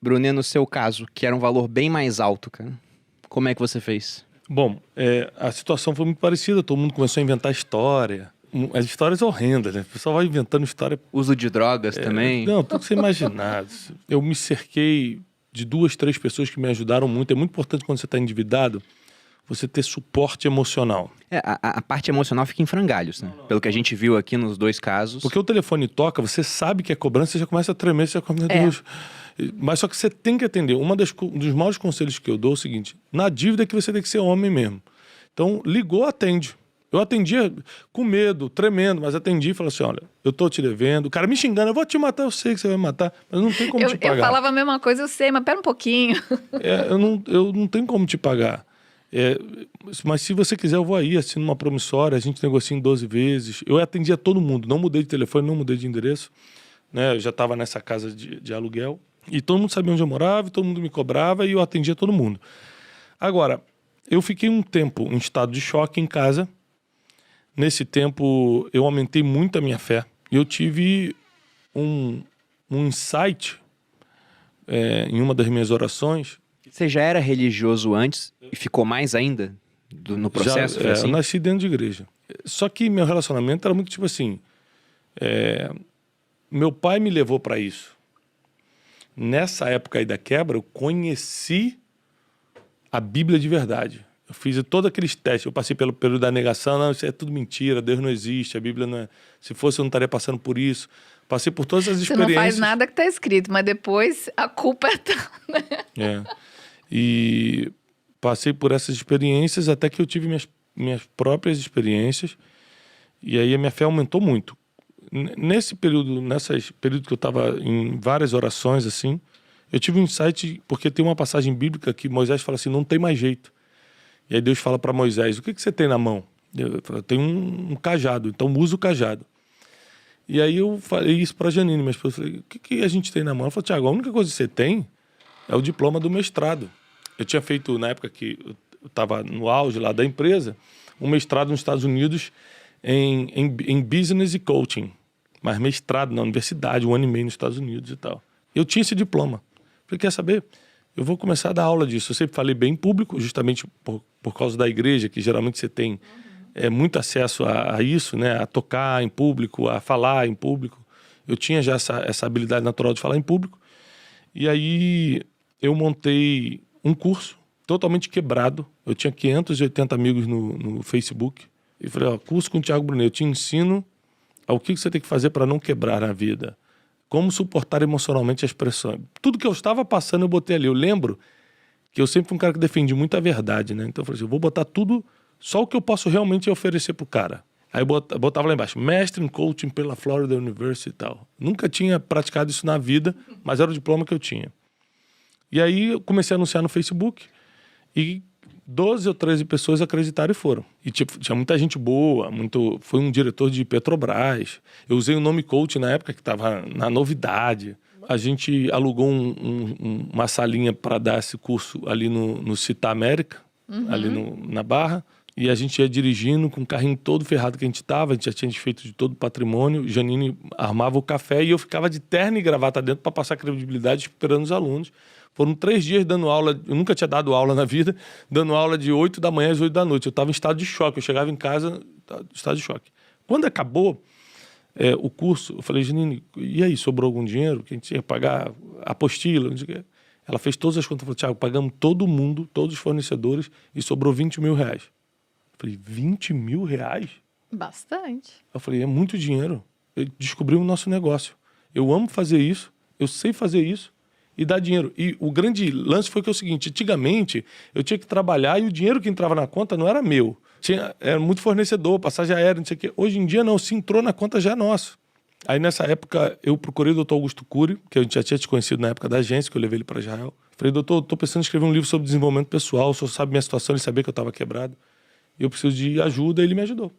Brunet, no seu caso, que era um valor bem mais alto, cara, como é que você fez? Bom, a situação foi muito parecida. Todo mundo começou a inventar história. As histórias horrendas, né? O pessoal vai inventando história. Uso de drogas também? Não, tudo que você imaginar. Eu me cerquei de 2, 3 pessoas que me ajudaram muito. É muito importante quando você está endividado, você ter suporte emocional. A parte emocional fica em frangalhos, né? Pelo que a gente viu aqui nos dois casos. Porque o telefone toca, você sabe que é cobrança, você já começa a tremer, você já começa, meu Deus. Mas só que você tem que atender. Um dos maiores conselhos que eu dou é o seguinte: na dívida é que você tem que ser homem mesmo. Então, ligou, atende. Eu atendia com medo, tremendo, mas atendi e falei assim: olha, eu tô te devendo. O cara me xingando, eu vou te matar, eu sei que você vai me matar, mas não tem como te pagar. Eu falava a mesma coisa, eu sei, mas pera um pouquinho. Eu não tenho como te pagar. Mas se você quiser, eu vou aí, assino uma promissória, a gente negocia em 12 vezes. Eu atendia todo mundo, não mudei de telefone, não mudei de endereço. Né? Eu já estava nessa casa de aluguel. E todo mundo sabia onde eu morava, todo mundo me cobrava e eu atendia todo mundo. Agora, eu fiquei um tempo em estado de choque em casa. Nesse tempo, eu aumentei muito a minha fé. E eu tive um insight em uma das minhas orações. Você já era religioso antes e ficou mais ainda no processo? Já, eu nasci dentro de igreja. Só que meu relacionamento era muito tipo assim... meu pai me levou para isso. Nessa época aí da quebra, eu conheci a Bíblia de verdade. Eu fiz todos aqueles testes. Eu passei pelo período da negação. Não, isso é tudo mentira. Deus não existe. A Bíblia não é... Se fosse, eu não estaria passando por isso. Passei por todas as experiências. Você não faz nada que está escrito, mas depois a culpa é tua, né? E passei por essas experiências até que eu tive minhas próprias experiências. E aí a minha fé aumentou muito. Nesse período que eu estava em várias orações, assim, eu tive um insight, porque tem uma passagem bíblica que Moisés fala assim, não tem mais jeito. E aí Deus fala para Moisés, o que você tem na mão? Eu tenho um cajado, então usa o cajado. E aí eu falei isso para a Janine, minha esposa, falei, o que a gente tem na mão? Ela falou, Tiago, a única coisa que você tem é o diploma do mestrado. Eu tinha feito, na época que eu estava no auge lá da empresa, um mestrado nos Estados Unidos em business e coaching. Mas mestrado na universidade, 1 ano e meio nos Estados Unidos e tal. Eu tinha esse diploma. Falei, quer saber? Eu vou começar a dar aula disso. Eu sempre falei bem em público, justamente por causa da igreja, que geralmente você tem muito acesso a isso, né? A tocar em público, a falar em público. Eu tinha já essa habilidade natural de falar em público. E aí eu montei um curso totalmente quebrado. Eu tinha 580 amigos no Facebook. E falei, ó, curso com o Tiago Brunet, eu te ensino o que você tem que fazer para não quebrar na vida. Como suportar emocionalmente as pressões. Tudo que eu estava passando eu botei ali. Eu lembro que eu sempre fui um cara que defendi muito a verdade, né? Então eu falei assim, eu vou botar tudo, só o que eu posso realmente oferecer pro cara. Aí eu botava lá embaixo, mestre em coaching pela Florida University e tal. Nunca tinha praticado isso na vida, mas era o diploma que eu tinha. E aí eu comecei a anunciar no Facebook e 12 ou 13 pessoas acreditaram e foram. E tipo, tinha muita gente boa, foi um diretor de Petrobras. Eu usei o nome coach na época que estava na novidade. A gente alugou uma salinha para dar esse curso ali no Cita América, ali na Barra. E a gente ia dirigindo com o carrinho todo ferrado que a gente já tinha desfeito de todo o patrimônio. Janine armava o café e eu ficava de terno e gravata dentro para passar credibilidade esperando os alunos. Foram 3 dias dando aula, eu nunca tinha dado aula na vida, dando aula de 8 da manhã às 8 da noite. Eu estava em estado de choque, eu chegava em casa em estado de choque. Quando acabou o curso, eu falei, Janine, e aí, sobrou algum dinheiro que a gente ia pagar a apostila? Não sei o quê. Ela fez todas as contas, falou, Tiago, pagamos todo mundo, todos os fornecedores e sobrou 20 mil reais. Eu falei, 20 mil reais? Bastante. Eu falei, é muito dinheiro. Eu descobri o nosso negócio. Eu amo fazer isso, eu sei fazer isso e dar dinheiro. E o grande lance foi que é o seguinte, antigamente eu tinha que trabalhar e o dinheiro que entrava na conta não era meu. Era muito fornecedor, passagem aérea, não sei o quê. Hoje em dia não, se entrou na conta já é nosso. Aí nessa época eu procurei o Dr. Augusto Cury, que eu já tinha te conhecido na época da agência, que eu levei ele para Israel. Falei, doutor, estou pensando em escrever um livro sobre desenvolvimento pessoal, o senhor sabe minha situação, ele sabia que eu estava quebrado. Eu preciso de ajuda, ele me ajudou.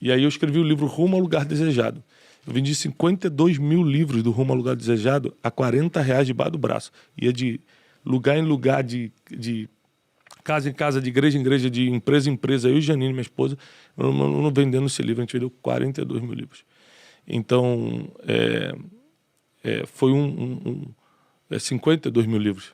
E aí eu escrevi o livro Rumo ao Lugar Desejado. Eu vendi 52 mil livros do Rumo ao Lugar Desejado a R$40 debaixo do braço. Ia de lugar em lugar, de casa em casa, de igreja em igreja, de empresa em empresa. Eu e Janine, minha esposa, não vendendo esse livro. A gente vendeu 42 mil livros. Então, foi 52 mil livros.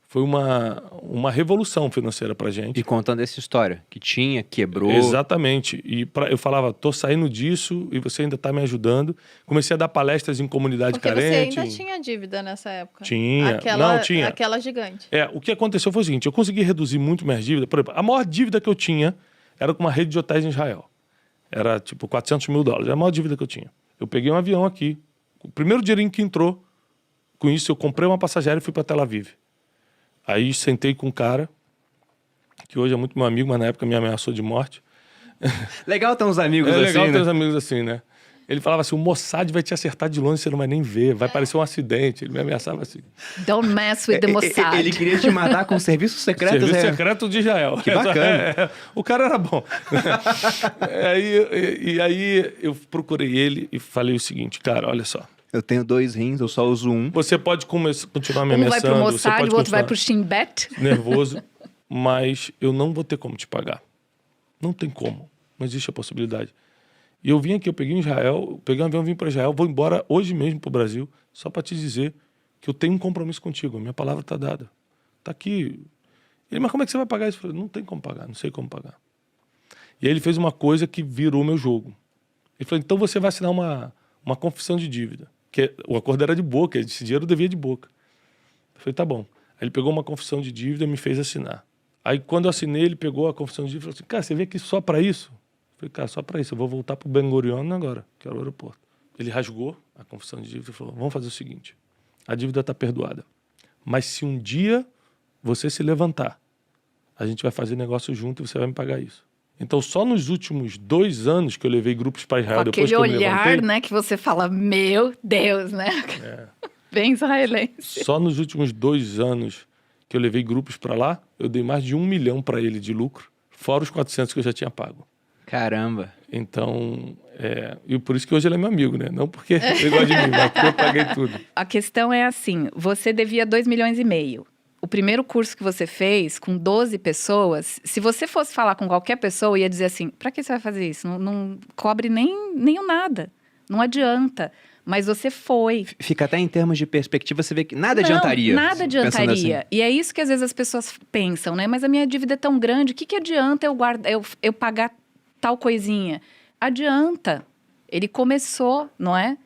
Foi uma revolução financeira pra gente. E contando essa história, que tinha, quebrou. Exatamente. E eu falava, tô saindo disso e você ainda tá me ajudando. Comecei a dar palestras em comunidade Porque carente. você ainda tinha dívida nessa época. Tinha. Aquela, Não, tinha. Aquela gigante. O que aconteceu foi o seguinte, eu consegui reduzir muito minhas dívidas. Por exemplo, a maior dívida que eu tinha era com uma rede de hotéis em Israel. Era tipo $400 mil. Era a maior dívida que eu tinha. Eu peguei um avião aqui. O primeiro dinheirinho que entrou, com isso eu comprei uma passageira e fui para Tel Aviv. Aí sentei com um cara, que hoje é muito meu amigo, mas na época me ameaçou de morte. Legal ter uns amigos assim, legal ter né? uns amigos assim, né? Ele falava assim, o Mossad vai te acertar de longe, você não vai nem ver, vai parecer um acidente. Ele me ameaçava assim. Don't mess with the Mossad. Ele queria te matar com serviços secretos. Serviço secreto de Israel. Que bacana. O cara era bom. Aí eu procurei ele e falei o seguinte, cara, olha só. Eu tenho 2 rins, eu só uso um. Você pode continuar me Um vai ameaçando. pro você Mossad, pode o outro vai continuar pro Shin Bet. nervoso, mas eu não vou ter como te pagar. Não tem como. Não existe a possibilidade. E eu vim aqui, eu peguei em Israel, peguei um avião, vim para Israel, vou embora hoje mesmo pro Brasil, só para te dizer que eu tenho um compromisso contigo. A minha palavra tá dada. Tá aqui. Ele, mas como é que você vai pagar isso? Eu falei, não tem como pagar, não sei como pagar. E aí ele fez uma coisa que virou meu jogo. Ele falou, então você vai assinar uma confissão de dívida. Que o acordo era de boca, esse dinheiro eu devia de boca. Eu falei, tá bom. Aí ele pegou uma confissão de dívida e me fez assinar. Aí quando eu assinei, ele pegou a confissão de dívida e falou assim, cara, você veio aqui só para isso? Eu falei, cara, só para isso, eu vou voltar pro Ben Gurion agora, que era o aeroporto. Ele rasgou a confissão de dívida e falou, vamos fazer o seguinte, a dívida está perdoada, mas se um dia você se levantar, a gente vai fazer negócio junto e você vai me pagar isso. Então, só nos últimos 2 anos que eu levei grupos para Israel, Com depois aquele que eu me olhar, levantei, né, que você fala, meu Deus, né? Bem israelense. só nos últimos 2 anos que eu levei grupos para lá, eu dei mais de 1 milhão para ele de lucro, fora os 400 que eu já tinha pago. Caramba. Então, e por isso que hoje ele é meu amigo, né? Não porque ele gosta de mim, mas porque eu paguei tudo. A questão é assim, você devia 2,5 milhões. O primeiro curso que você fez, com 12 pessoas, se você fosse falar com qualquer pessoa, ia dizer assim, pra que você vai fazer isso? Não cobre nem o nada. Não adianta. Mas você foi. Fica até em termos de perspectiva, você vê que nada Não, adiantaria. Nada adiantaria. Assim. E é isso que às vezes as pessoas pensam, né? Mas a minha dívida é tão grande, o que adianta eu pagar tal coisinha? Adianta. Ele começou, não é?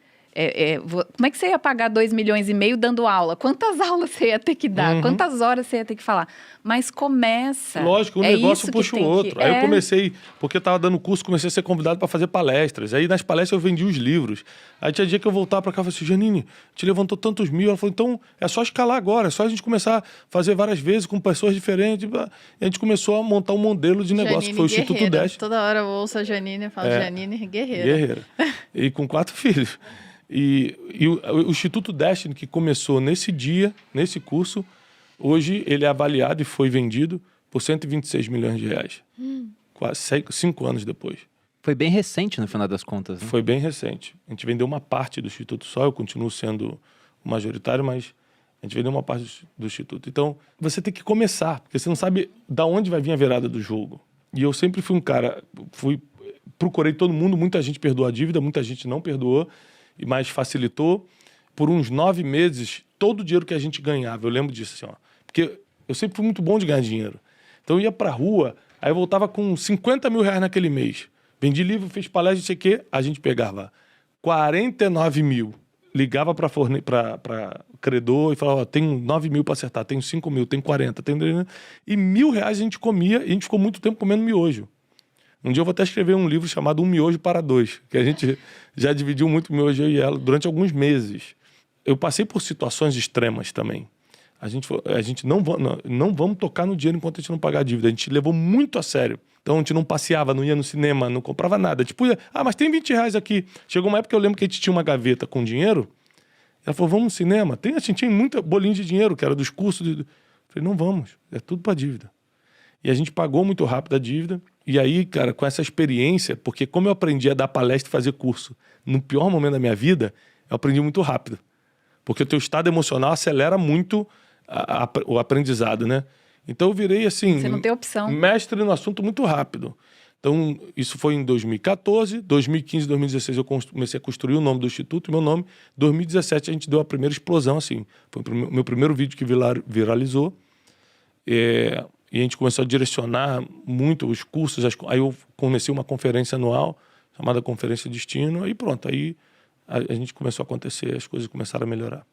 Como é que você ia pagar 2,5 milhões dando aula? Quantas aulas você ia ter que dar? Quantas horas você ia ter que falar? Mas começa. Lógico, um negócio puxa o outro. Aí eu comecei, porque eu estava dando curso, comecei a ser convidado para fazer palestras. Aí nas palestras eu vendi os livros. Aí tinha dia que eu voltava para cá e falei assim, Janine, te levantou tantos mil. Ela falou, então é só escalar agora, é só a gente começar a fazer várias vezes com pessoas diferentes. E a gente começou a montar um modelo de negócio, Janine que foi o Instituto guerreira. Dash. Toda hora eu ouço a Janine e falo, Janine guerreira. Guerreira. E com 4 filhos. E o Instituto Destiny, que começou nesse dia, nesse curso, hoje ele é avaliado e foi vendido por 126 milhões de reais. Quase 5 anos depois. Foi bem recente, no final das contas. Né? Foi bem recente. A gente vendeu uma parte do Instituto só, eu continuo sendo o majoritário, mas a gente vendeu uma parte do Instituto. Então, você tem que começar, porque você não sabe de onde vai vir a virada do jogo. E eu sempre fui um cara, procurei todo mundo, muita gente perdoou a dívida, muita gente não perdoou, mas facilitou. Por uns 9 meses, todo o dinheiro que a gente ganhava, eu lembro disso assim, ó, porque eu sempre fui muito bom de ganhar dinheiro. Então eu ia pra rua, aí eu voltava com 50 mil reais naquele mês. Vendi livro, fiz palestra, não sei o quê, a gente pegava 49 mil, ligava para credor e falava, ó, tenho 9 mil para acertar, tenho 5 mil, tenho 40, tenho... E R$1.000 a gente comia e a gente ficou muito tempo comendo miojo. Um dia eu vou até escrever um livro chamado Um Miojo para Dois, que a gente já dividiu muito miojo eu e ela durante alguns meses. Eu passei por situações extremas também. A gente não vamos tocar no dinheiro enquanto a gente não pagar a dívida. A gente levou muito a sério. Então a gente não passeava, não ia no cinema, não comprava nada. Tipo, mas tem R$20 aqui. Chegou uma época que eu lembro que a gente tinha uma gaveta com dinheiro. Ela falou, vamos no cinema? A gente tinha muita bolinha de dinheiro, que era dos cursos. Eu falei, não vamos, é tudo para dívida. E a gente pagou muito rápido a dívida. E aí, cara, com essa experiência, porque como eu aprendi a dar palestra e fazer curso no pior momento da minha vida, eu aprendi muito rápido. Porque o teu estado emocional acelera muito o aprendizado, né? Então eu virei assim... Você não tem opção. Mestre no assunto muito rápido. Então, isso foi em 2014, 2015, 2016 eu comecei a construir o nome do Instituto, meu nome. 2017 a gente deu a primeira explosão, assim. Foi o meu primeiro vídeo que viralizou. E a gente começou a direcionar muito os cursos. Aí eu comecei uma conferência anual, chamada Conferência Destino, e pronto. Aí a gente começou a acontecer, as coisas começaram a melhorar.